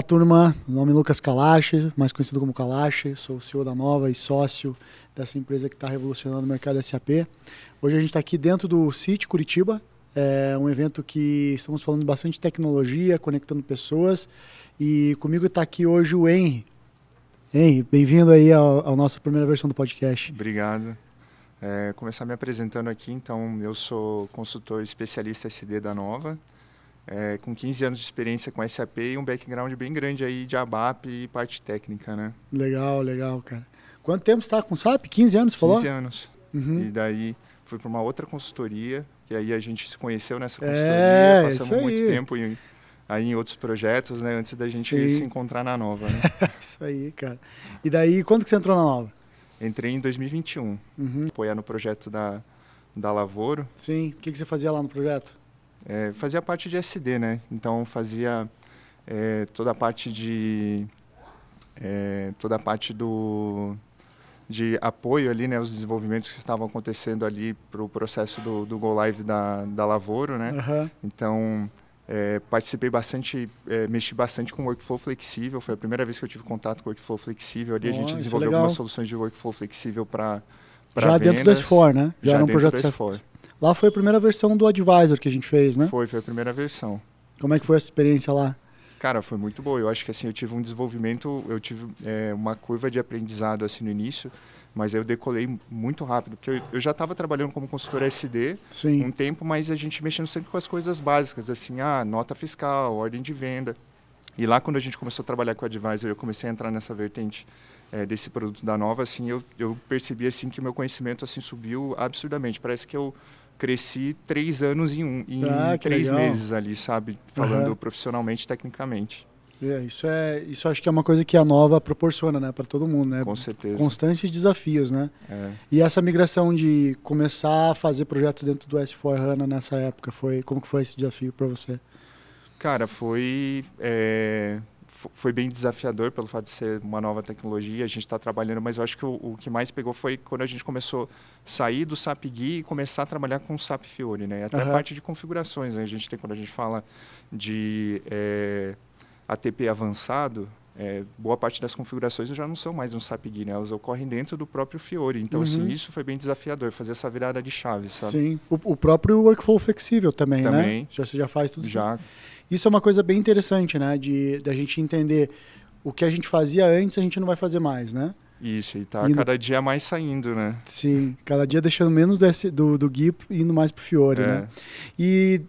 turma, meu nome é Lucas Kalash, mais conhecido como Kalash, sou o CEO da Nova e sócio dessa empresa que está revolucionando o mercado SAP. Hoje a gente está aqui dentro do City Curitiba, é um evento que estamos falando bastante de tecnologia, conectando pessoas, e comigo está aqui hoje o Henry. Henry, bem-vindo aí à nossa primeira versão do podcast. Obrigado. Começar me apresentando aqui, então eu sou consultor especialista SD da Nova, com 15 anos de experiência com SAP e um background bem grande aí de ABAP e parte técnica, né? Legal, cara. Quanto tempo você está com SAP? 15 anos, falou? 15 anos. Uhum. E daí fui para uma outra consultoria, e aí a gente se conheceu nessa consultoria, passamos muito tempo aí em outros projetos, né? Antes da gente se encontrar na Nova, né? Isso aí, cara. E daí, quando que você entrou na Nova? Entrei em 2021, apoiar no projeto da Lavoro. Sim, o que você fazia lá no projeto? Fazia parte de SD, né? Então fazia toda a parte de de apoio ali, né? Os desenvolvimentos que estavam acontecendo ali para o processo do Go Live da Lavoro, né? Uhum. Então participei bastante, mexi bastante com workflow flexível. Foi a primeira vez que eu tive contato com workflow flexível. Ali a gente desenvolveu algumas soluções de workflow flexível para já vendas. Dentro do S4, né? Já era um dentro projeto do S4. Lá foi a primeira versão do Advisor que a gente fez, né? Foi a primeira versão. Como é que foi essa experiência lá? Cara, foi muito boa. Eu acho que assim, eu tive um desenvolvimento, eu tive uma curva de aprendizado assim no início, mas aí eu decolei muito rápido, porque eu já estava trabalhando como consultor SD um tempo, mas a gente mexendo sempre com as coisas básicas, assim, nota fiscal, ordem de venda. E lá quando a gente começou a trabalhar com o Advisor, eu comecei a entrar nessa vertente desse produto da Nova, assim, eu percebi assim que o meu conhecimento assim subiu absurdamente. Parece que eu cresci 3 anos em 3 meses ali, sabe? Falando profissionalmente, tecnicamente. Isso acho que é uma coisa que a Nova proporciona, né, para todo mundo, né? Com certeza. Constantes desafios, né? E essa migração de começar a fazer projetos dentro do S4HANA nessa época, como que foi esse desafio para você? Cara, foi bem desafiador pelo fato de ser uma nova tecnologia, a gente está trabalhando, mas eu acho que o que mais pegou foi quando a gente começou a sair do SAP GUI e começar a trabalhar com o SAP Fiori, né? Até a parte de configurações, né? A gente tem, quando a gente fala de ATP avançado, boa parte das configurações já não são mais no SAP GUI, né? Elas ocorrem dentro do próprio Fiori. Então, assim, isso foi bem desafiador, fazer essa virada de chave, sabe? Sim, o próprio workflow flexível também, né? Você já faz tudo já. Isso é uma coisa bem interessante, né? Da gente entender o que a gente fazia antes, a gente não vai fazer mais, né? Isso, e cada dia mais saindo, né? Sim, cada dia deixando menos do GUI e indo mais pro Fiori, né? E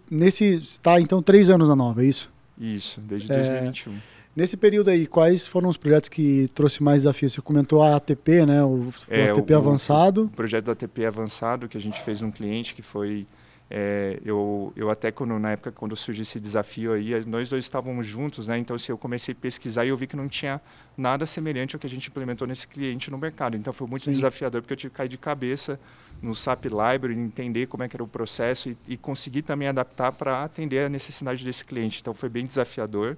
tá, então, 3 anos na Nova, é isso? Isso, desde 2021. Nesse período aí, quais foram os projetos que trouxe mais desafios? Você comentou a ATP, né? O ATP avançado. O projeto do ATP avançado que a gente fez num cliente que foi... eu até na época quando surgiu esse desafio aí, nós dois estávamos juntos, né? Então assim, eu comecei a pesquisar e eu vi que não tinha nada semelhante ao que a gente implementou nesse cliente no mercado. Então foi muito desafiador, porque eu tive que cair de cabeça no SAP Library, entender como é que era o processo e conseguir também adaptar para atender a necessidade desse cliente. Então foi bem desafiador.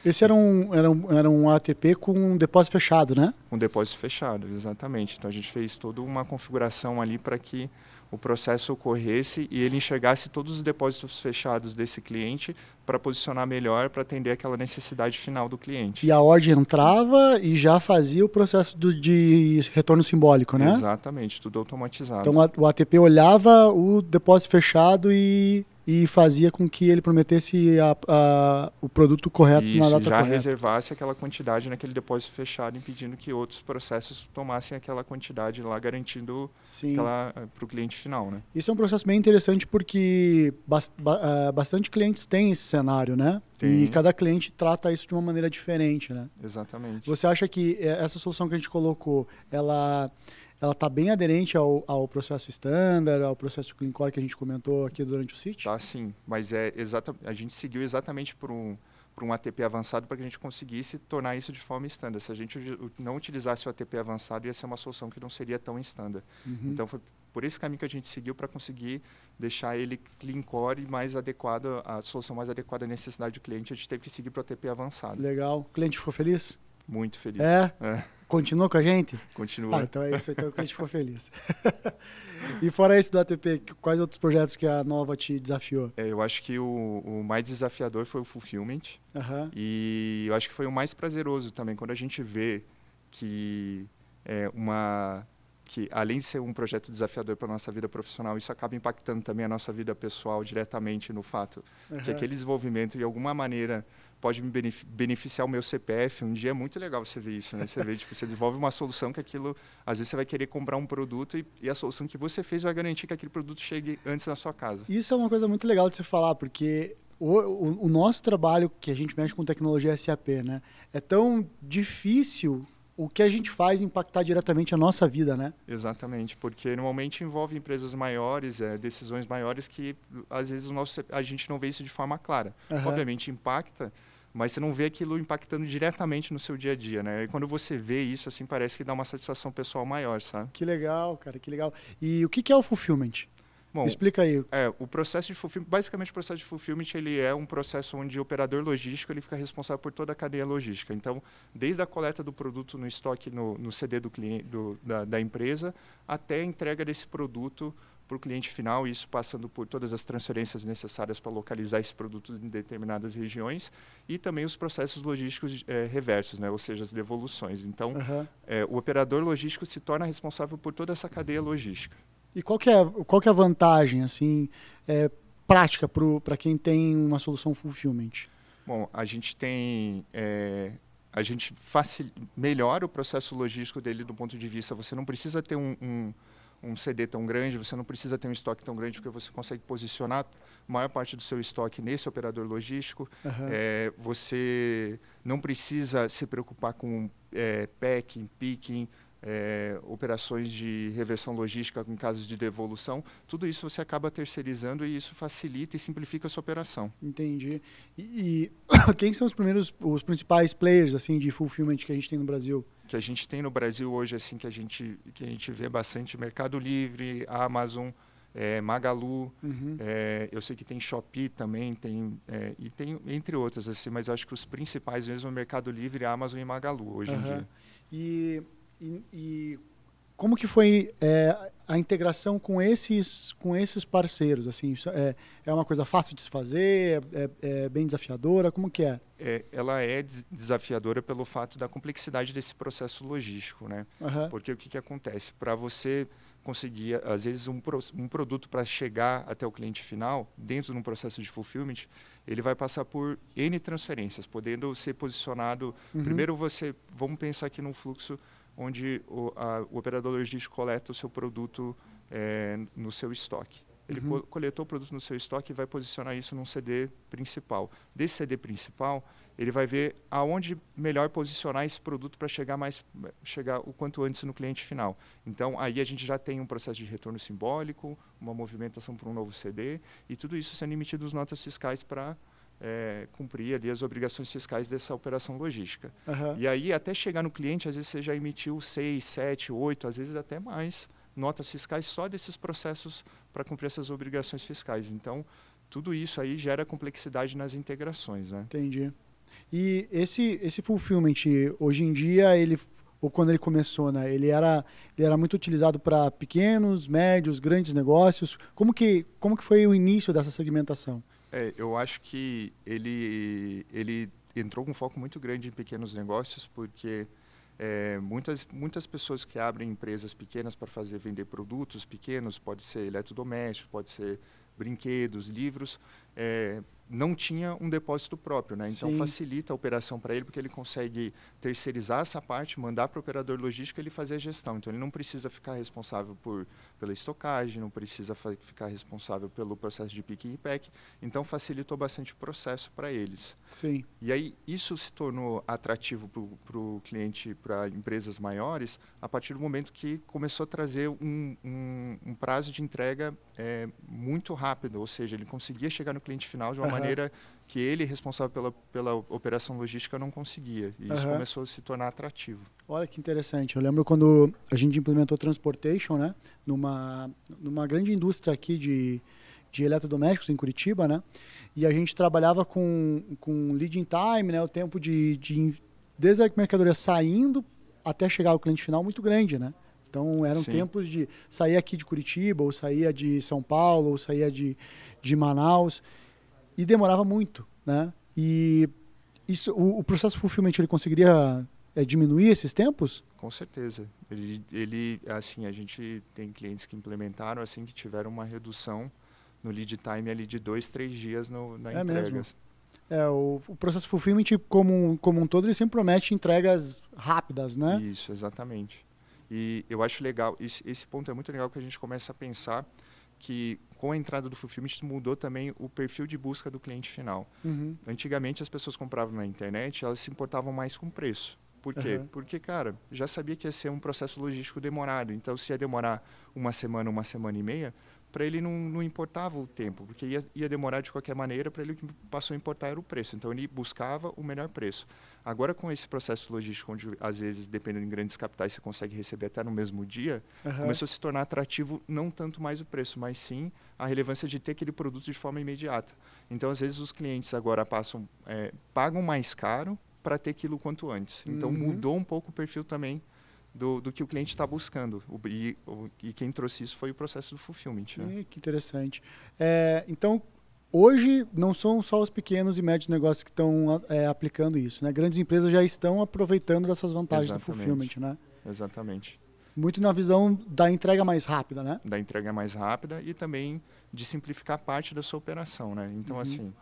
Esse era um ATP com um depósito fechado, né? Com depósito fechado, exatamente. Então a gente fez toda uma configuração ali para que o processo ocorresse e ele enxergasse todos os depósitos fechados desse cliente para posicionar melhor, para atender aquela necessidade final do cliente. E a ordem entrava e já fazia o processo de retorno simbólico, né? Exatamente, tudo automatizado. Então o ATP olhava o depósito fechado e fazia com que ele prometesse o produto correto na data correta. Já reservasse aquela quantidade naquele depósito fechado, impedindo que outros processos tomassem aquela quantidade lá, garantindo para o cliente final, né? Isso é um processo bem interessante porque bastante clientes têm esse cenário, né? E cada cliente trata isso de uma maneira diferente, né? Exatamente. Você acha que essa solução que a gente colocou, ela está bem aderente ao processo standard, ao processo Clean Core que a gente comentou aqui durante o City? Tá, sim. Mas a gente seguiu exatamente por um ATP avançado para que a gente conseguisse tornar isso de forma standard. Se a gente não utilizasse o ATP avançado, ia ser uma solução que não seria tão standard. Então, foi por esse caminho que a gente seguiu para conseguir deixar ele Clean Core mais adequado, a solução mais adequada à necessidade do cliente. A gente teve que seguir para o ATP avançado. Legal. O cliente ficou feliz? Muito feliz. Continua com a gente? Continua. Então é isso, então que a gente ficou feliz. E fora esse do ATP, quais outros projetos que a Nova te desafiou? Eu acho que o mais desafiador foi o Fulfillment. E eu acho que foi o mais prazeroso também, quando a gente vê que que além de ser um projeto desafiador para a nossa vida profissional, isso acaba impactando também a nossa vida pessoal diretamente no fato que aquele desenvolvimento, de alguma maneira, pode me beneficiar o meu CPF. Um dia é muito legal você ver isso, né? Você vê, tipo, você desenvolve uma solução que aquilo, às vezes você vai querer comprar um produto e a solução que você fez vai garantir que aquele produto chegue antes na sua casa. Isso é uma coisa muito legal de você falar, porque o nosso trabalho, que a gente mexe com tecnologia SAP, né? É tão difícil o que a gente faz impactar diretamente a nossa vida, né? Exatamente, porque normalmente envolve empresas maiores, decisões maiores que às vezes a gente não vê isso de forma clara. Obviamente impacta, mas você não vê aquilo impactando diretamente no seu dia a dia, né? E quando você vê isso, assim, parece que dá uma satisfação pessoal maior, sabe? Que legal, cara, que legal. E o que é o Fulfillment? Bom, explica aí. O processo de fulfillment, basicamente o processo de fulfillment, ele é um processo onde o operador logístico ele fica responsável por toda a cadeia logística. Então, desde a coleta do produto no estoque, no CD do cliente, da empresa, até a entrega desse produto para o cliente final, isso passando por todas as transferências necessárias para localizar esse produto em determinadas regiões e também os processos logísticos reversos, né? Ou seja, as devoluções. Então, o operador logístico se torna responsável por toda essa cadeia logística. E qual que é a vantagem assim, prática para quem tem uma solução fulfillment? Bom, a gente tem... a gente melhora o processo logístico dele do ponto de vista... Você não precisa ter um CD tão grande, você não precisa ter um estoque tão grande, porque você consegue posicionar a maior parte do seu estoque nesse operador logístico. Você não precisa se preocupar com packing, picking, operações de reversão logística em casos de devolução. Tudo isso você acaba terceirizando e isso facilita e simplifica a sua operação. Entendi. E quem são os principais players assim, de fulfillment que a gente tem no Brasil? Que a gente tem no Brasil hoje, assim, que a gente vê bastante: Mercado Livre, Amazon, Magalu, eu sei que tem Shopee também, e tem entre outras, assim, mas eu acho que os principais mesmo é Mercado Livre, Amazon e Magalu hoje em dia. E como que foi a integração com esses parceiros? Assim, é uma coisa fácil de se fazer? É bem desafiadora? Como que é? Ela é desafiadora pelo fato da complexidade desse processo logístico, né? Porque o que acontece? Para você conseguir, às vezes, um produto para chegar até o cliente final, dentro de um processo de fulfillment, ele vai passar por N transferências, podendo ser posicionado... Primeiro, vamos pensar aqui num fluxo onde o operador logístico coleta o seu produto no seu estoque. Ele coletou o produto no seu estoque e vai posicionar isso num CD principal. Desse CD principal, ele vai ver aonde melhor posicionar esse produto para chegar o quanto antes no cliente final. Então, aí a gente já tem um processo de retorno simbólico, uma movimentação para um novo CD, e tudo isso sendo emitido as notas fiscais para cumprir ali as obrigações fiscais dessa operação logística. E aí, até chegar no cliente, às vezes você já emitiu 6, 7, 8, às vezes até mais notas fiscais só desses processos para cumprir essas obrigações fiscais. Então, tudo isso aí gera complexidade nas integrações, né? Entendi. E esse fulfillment, hoje em dia, ou quando ele começou, né, ele era muito utilizado para pequenos, médios, grandes negócios. Como que foi o início dessa segmentação? Eu acho que ele entrou com um foco muito grande em pequenos negócios, porque muitas pessoas que abrem empresas pequenas para vender produtos pequenos, pode ser eletrodoméstico, pode ser brinquedos, livros, não tinha um depósito próprio, né? Então facilita a operação para ele, porque ele consegue terceirizar essa parte, mandar para o operador logístico e ele fazer a gestão. Então ele não precisa ficar responsável pela estocagem, não precisa ficar responsável pelo processo de picking e pack. Então facilitou bastante o processo para eles. Sim. E aí isso se tornou atrativo para o cliente, para empresas maiores, a partir do momento que começou a trazer um prazo de entrega muito rápido, ou seja, ele conseguia chegar no cliente final de uma maneira que ele, responsável pela operação logística, não conseguia. E isso começou a se tornar atrativo. Olha que interessante. Eu lembro quando a gente implementou Transportation, né, numa grande indústria aqui de eletrodomésticos em Curitiba, né, e a gente trabalhava com lead time, né, o tempo desde a mercadoria saindo até chegar ao cliente final muito grande, né? Então, eram tempos de sair aqui de Curitiba, ou saía de São Paulo, ou saía de Manaus, e demorava muito, né? E isso, o processo de fulfillment, ele conseguiria diminuir esses tempos? Com certeza. Ele, assim, a gente tem clientes que implementaram, assim, que tiveram uma redução no lead time ali de 2, 3 dias na entrega. Mesmo? O processo de fulfillment, como um todo, ele sempre promete entregas rápidas, né? Isso, exatamente. E eu acho legal, esse ponto é muito legal, que a gente começa a pensar que com a entrada do fulfillment mudou também o perfil de busca do cliente final. Uhum. Antigamente as pessoas compravam na internet, elas se importavam mais com o preço. Por quê? Uhum. Porque, cara, já sabia que ia ser um processo logístico demorado. Então, se ia demorar uma semana e meia, para ele não importava o tempo, porque ia demorar de qualquer maneira. Para ele, o que passou a importar era o preço. Então, ele buscava o melhor preço. Agora, com esse processo logístico, onde às vezes, dependendo de grandes capitais, você consegue receber até no mesmo dia, começou a se tornar atrativo não tanto mais o preço, mas sim a relevância de ter aquele produto de forma imediata. Então, às vezes, os clientes agora pagam mais caro para ter aquilo quanto antes. Então, mudou um pouco o perfil também do que o cliente está buscando. E quem trouxe isso foi o processo do fulfillment. Né? Que interessante. Então, hoje, não são só os pequenos e médios negócios que estão aplicando isso, né? Grandes empresas já estão aproveitando dessas vantagens do fulfillment, né? Exatamente. Muito na visão da entrega mais rápida, né? Da entrega mais rápida e também de simplificar parte da sua operação, né? Então, assim,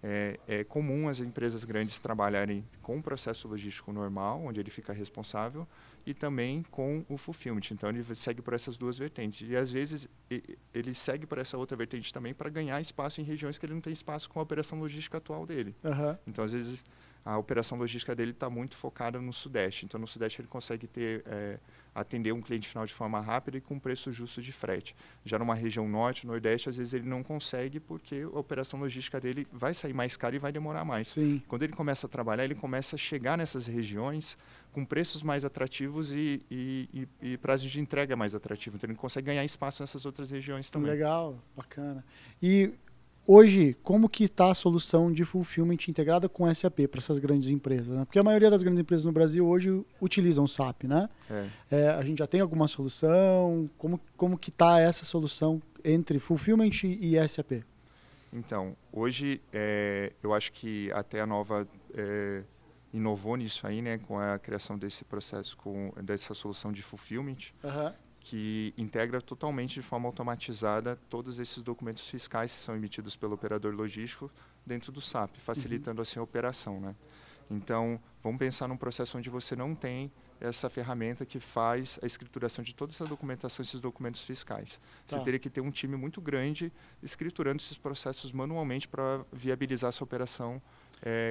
é comum as empresas grandes trabalharem com um processo logístico normal, onde ele fica responsável, e também com o fulfillment. Então, ele segue por essas duas vertentes. E, às vezes, ele segue por essa outra vertente também para ganhar espaço em regiões que ele não tem espaço com a operação logística atual dele. Então, às vezes, a operação logística dele está muito focada no Sudeste. Então, no Sudeste, ele consegue atender um cliente final de forma rápida e com preço justo de frete. Já numa região Norte, Nordeste, às vezes ele não consegue, porque a operação logística dele vai sair mais cara e vai demorar mais. Sim. Quando ele começa a trabalhar, ele começa a chegar nessas regiões com preços mais atrativos e prazos de entrega mais atrativos. Então, ele consegue ganhar espaço nessas outras regiões também. Legal, bacana. E hoje, como que está a solução de fulfillment integrada com SAP para essas grandes empresas? Né? Porque a maioria das grandes empresas no Brasil hoje utilizam SAP, né? A gente já tem alguma solução? Como que está essa solução entre fulfillment e SAP? Então, hoje, eu acho que até a Nova inovou nisso aí, né? Com a criação desse processo, dessa solução de fulfillment. Que integra totalmente de forma automatizada todos esses documentos fiscais que são emitidos pelo operador logístico dentro do SAP, facilitando assim a operação, né? Então, vamos pensar num processo onde você não tem essa ferramenta que faz a escrituração de toda essa documentação, esses documentos fiscais. Você teria que ter um time muito grande escriturando esses processos manualmente para viabilizar essa operação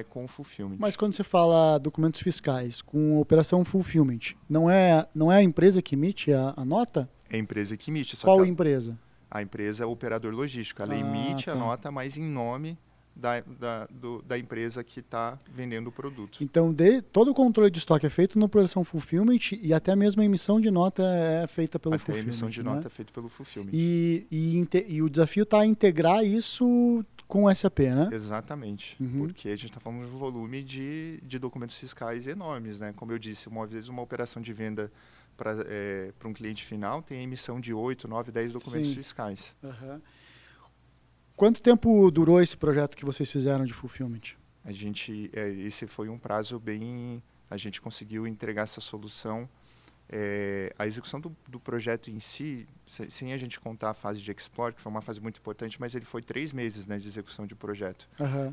com o fulfillment. Mas quando você fala documentos fiscais com operação fulfillment, não é a empresa que emite a nota? É a empresa que emite. Qual empresa? A empresa é o operador logístico. Ela emite a nota, mas em nome da empresa que está vendendo o produto. Então, todo o controle de estoque é feito na operação fulfillment e até mesmo a emissão de nota é feita pelo fulfillment. Até a emissão de nota é feita pelo fulfillment. E o desafio está em integrar isso com o SAP, né? Exatamente, porque a gente está falando de um volume de documentos fiscais enormes, né? Como eu disse, uma vez uma operação de venda para um cliente final tem a emissão de 8, 9, 10 documentos fiscais. Quanto tempo durou esse projeto que vocês fizeram de fulfillment? Esse foi um prazo bem... A gente conseguiu entregar essa solução. A execução do projeto em si, sem a gente contar a fase de Explore, que foi uma fase muito importante, mas ele foi 3 meses, né, de execução de projeto.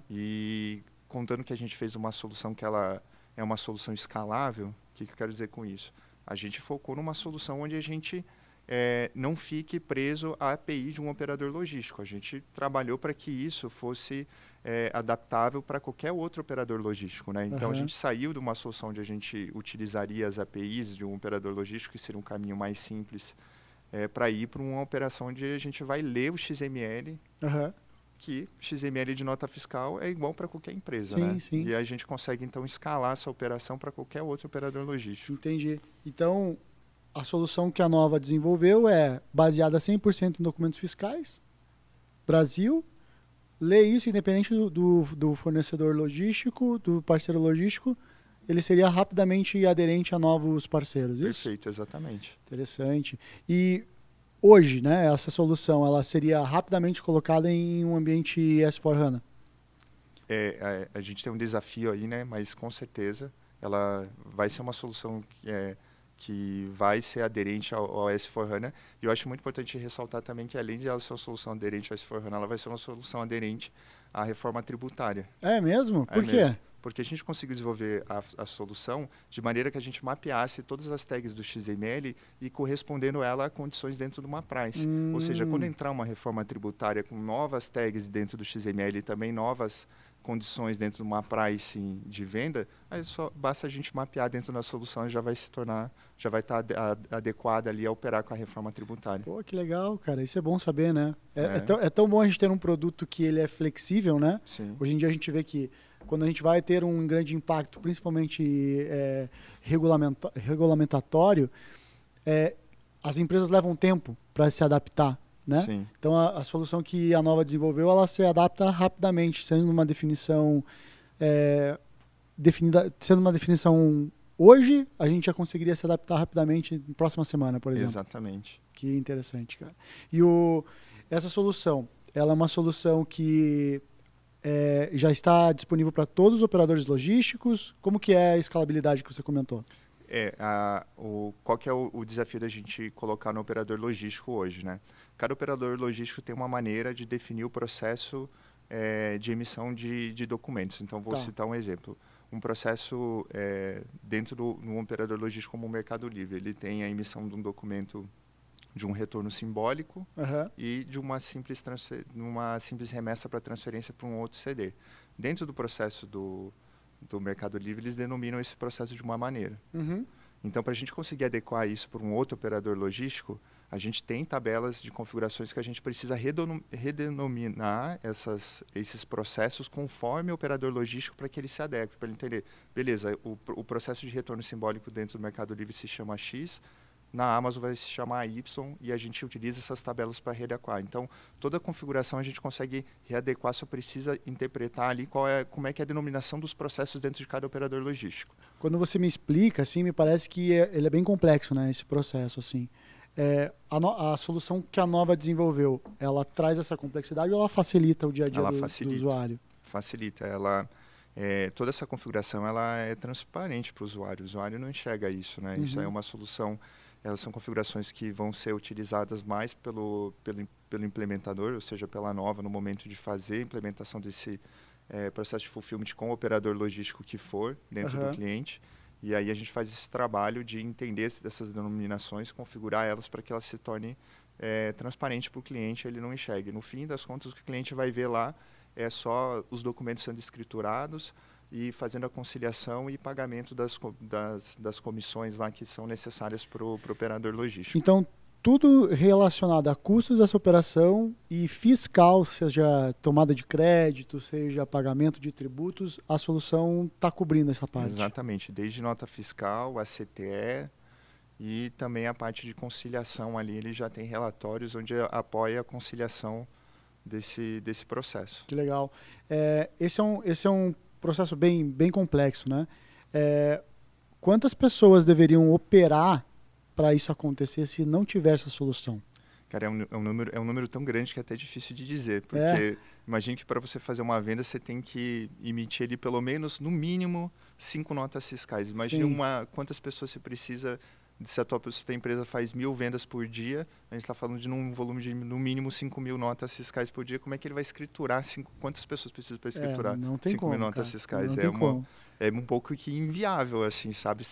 E contando que a gente fez uma solução que ela é uma solução escalável, o que eu quero dizer com isso? A gente focou numa solução onde a gente não fique preso à API de um operador logístico. A gente trabalhou para que isso fosse adaptável para qualquer outro operador logístico, né? Então, a gente saiu de uma solução onde a gente utilizaria as APIs de um operador logístico, que seria um caminho mais simples, para ir para uma operação onde a gente vai ler o XML, que XML de nota fiscal é igual para qualquer empresa, né? E a gente consegue, então, escalar essa operação para qualquer outro operador logístico. Entendi. Então, a solução que a Nova desenvolveu é baseada 100% em documentos fiscais, Brasil, lê isso independente do fornecedor logístico, do parceiro logístico, ele seria rapidamente aderente a novos parceiros, isso? Perfeito, exatamente. Interessante. E hoje, né, essa solução, ela seria rapidamente colocada em um ambiente S/4HANA? A gente tem um desafio aí, né, mas com certeza ela vai ser uma solução que vai ser aderente ao S/4HANA. E eu acho muito importante ressaltar também que, além de ela ser uma solução aderente ao S/4HANA, ela vai ser uma solução aderente à reforma tributária. É mesmo? Por quê? Mesmo. Porque a gente conseguiu desenvolver a solução de maneira que a gente mapeasse todas as tags do XML e correspondendo ela a condições dentro de uma price. Ou seja, quando entrar uma reforma tributária com novas tags dentro do XML e também novas condições dentro de uma price de venda, aí só basta a gente mapear dentro da solução e já vai se tornar, já vai estar adequada ali a operar com a reforma tributária. Pô, que legal, cara. Isso é bom saber, né? É tão bom a gente ter um produto que ele é flexível, né? Sim. Hoje em dia a gente vê que quando a gente vai ter um grande impacto, principalmente regulamentatório, as empresas levam tempo para se adaptar, né? Sim. Então a solução que a Nova desenvolveu, ela se adapta rapidamente, sendo uma definição sendo uma definição hoje, a gente já conseguiria se adaptar rapidamente na próxima semana, por exemplo. Exatamente. Que interessante, cara. E essa solução, ela é uma solução que já está disponível para todos os operadores logísticos? Como que é a escalabilidade que você comentou? Qual que é o desafio da gente colocar no operador logístico hoje, né? Cada operador logístico tem uma maneira de definir o processo de emissão de documentos. Então, vou citar um exemplo. Um processo dentro de um operador logístico como o Mercado Livre, ele tem a emissão de um documento de um retorno simbólico e de uma simples remessa para transferência para um outro CD. Dentro do processo do Mercado Livre, eles denominam esse processo de uma maneira. Então, para a gente conseguir adequar isso para um outro operador logístico, a gente tem tabelas de configurações que a gente precisa redenominar esses processos conforme o operador logístico para que ele se adeque, para ele entender. Beleza, o processo de retorno simbólico dentro do Mercado Livre se chama X, na Amazon vai se chamar Y e a gente utiliza essas tabelas para readequar. Então, toda a configuração a gente consegue readequar, só precisa interpretar ali como é que é a denominação dos processos dentro de cada operador logístico. Quando você me explica, assim, me parece que ele é bem complexo, né, esse processo, assim. A solução que a Nova desenvolveu, ela traz essa complexidade ou ela facilita o dia a dia do usuário? Facilita. Toda essa configuração ela é transparente para o usuário não enxerga isso, né? Isso é uma solução. Elas são configurações que vão ser utilizadas mais pelo implementador, ou seja, pela Nova, no momento de fazer a implementação desse processo de fulfillment com o operador logístico que for dentro do cliente. E aí a gente faz esse trabalho de entender essas denominações, configurar elas para que elas se tornem transparentes para o cliente, ele não enxergue. No fim das contas, o que o cliente vai ver lá é só os documentos sendo escriturados e fazendo a conciliação e pagamento das comissões lá que são necessárias para o operador logístico. Então, tudo relacionado a custos dessa operação e fiscal, seja tomada de crédito, seja pagamento de tributos, a solução está cobrindo essa parte. Exatamente, desde nota fiscal, a CTE e também a parte de conciliação ali, ele já tem relatórios onde apoia a conciliação desse processo. Que legal. Esse é um processo bem complexo, né? Quantas pessoas deveriam operar para isso acontecer se não tivesse essa solução? Cara, é um número tão grande que é até difícil de dizer, porque imagine que para você fazer uma venda você tem que emitir ali pelo menos, no mínimo, 5 notas fiscais. Imagine quantas pessoas você precisa, se a tua empresa faz 1.000 vendas por dia, a gente está falando de um volume de no mínimo 5.000 notas fiscais por dia, como é que ele vai escriturar? Quantas pessoas precisam para escriturar 5.000 notas fiscais? É um pouco que inviável, assim, sabe?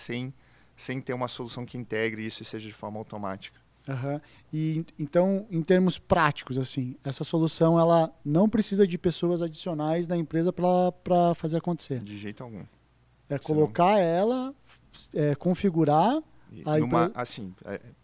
Sem ter uma solução que integre isso e seja de forma automática. E então, em termos práticos, assim, essa solução ela não precisa de pessoas adicionais na empresa para fazer acontecer. De jeito algum. Colocar ela, configurar.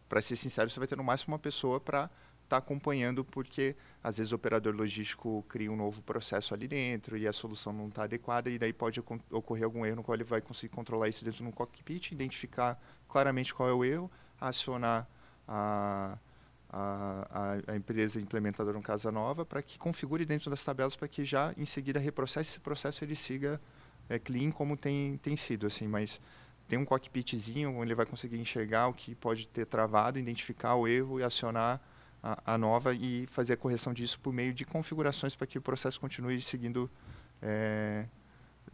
Para ser sincero, você vai ter no máximo uma pessoa para estar acompanhando, porque às vezes o operador logístico cria um novo processo ali dentro e a solução não está adequada, e daí pode ocorrer algum erro no qual ele vai conseguir controlar isso dentro do cockpit, identificar claramente qual é o erro, acionar a empresa implementadora, no caso a Nova, para que configure dentro das tabelas, para que já em seguida reprocesse esse processo e ele siga clean como tem sido, assim, mas tem um cockpitzinho onde ele vai conseguir enxergar o que pode ter travado, identificar o erro e acionar a nova e fazer a correção disso por meio de configurações para que o processo continue seguindo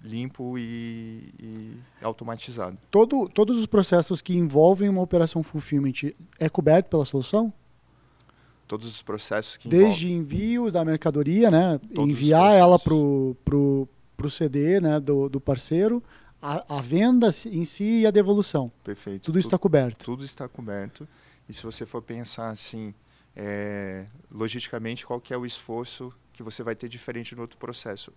limpo e automatizado. Todos os processos que envolvem uma operação fulfillment é coberto pela solução? Todos os processos que desde envio da mercadoria, né? Enviar ela para o CD, né? do parceiro, a venda em si e a devolução. Perfeito. Tudo está coberto. Tudo está coberto. E se você for pensar assim, logisticamente, qual que é o esforço que você vai ter diferente no outro processo?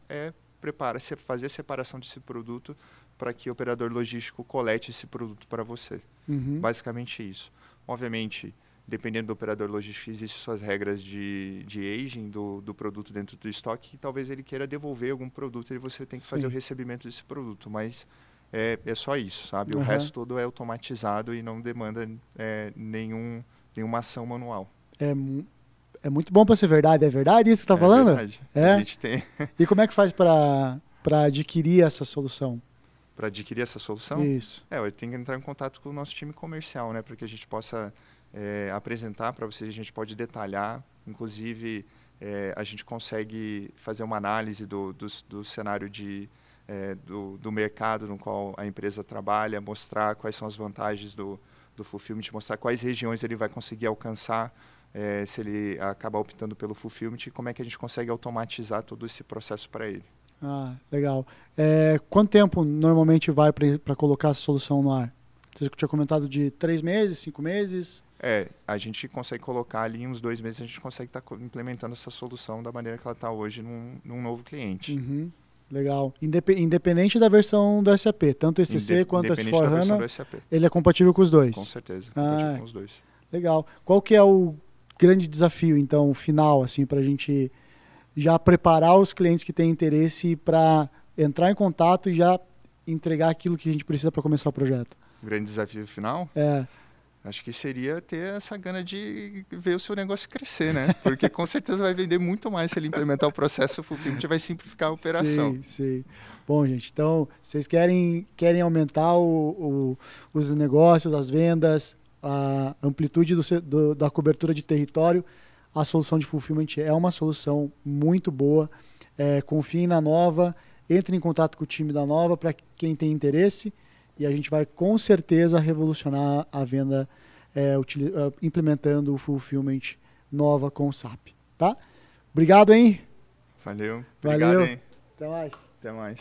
Fazer a separação desse produto para que o operador logístico colete esse produto para você. Basicamente isso. Obviamente, dependendo do operador logístico, existem suas regras de aging do produto dentro do estoque, e talvez ele queira devolver algum produto e você tem que fazer o recebimento desse produto, mas é só isso, sabe? O resto todo é automatizado e não demanda nenhuma ação manual. É muito bom para ser verdade. É verdade isso que você está falando? Verdade. A gente tem. E como é que faz para adquirir essa solução? Para adquirir essa solução? Isso. Eu tenho que entrar em contato com o nosso time comercial, né? Para que a gente possa apresentar para vocês, a gente pode detalhar. Inclusive, a gente consegue fazer uma análise do cenário do mercado no qual a empresa trabalha, mostrar quais são as vantagens do fulfillment, mostrar quais regiões ele vai conseguir alcançar se ele acabar optando pelo fulfillment e como é que a gente consegue automatizar todo esse processo para ele. Ah, legal. Quanto tempo normalmente vai para colocar a solução no ar? Você tinha comentado de 3 meses, 5 meses? A gente consegue colocar ali uns 2 meses, a gente consegue estar implementando essa solução da maneira que ela está hoje num novo cliente. Legal. Independente da versão do SAP, tanto ECC quanto S/4HANA, ele é compatível com os dois? Com certeza, compatível com os dois. Legal. Qual que é o grande desafio, então, final, assim, para a gente já preparar os clientes que têm interesse para entrar em contato e já entregar aquilo que a gente precisa para começar o projeto? O grande desafio final? Acho que seria ter essa gana de ver o seu negócio crescer, né? Porque com certeza vai vender muito mais se ele implementar o processo fulfillment, vai simplificar a operação. Sim. Bom, gente, então, vocês querem aumentar os negócios, as vendas, a amplitude da cobertura de território, a solução de fulfillment é uma solução muito boa. Confiem na Nova, entre em contato com o time da Nova para quem tem interesse e a gente vai com certeza revolucionar a venda implementando o fulfillment Nova com o SAP. Tá? Obrigado, hein? Valeu. Obrigado, hein? Até mais. Até mais.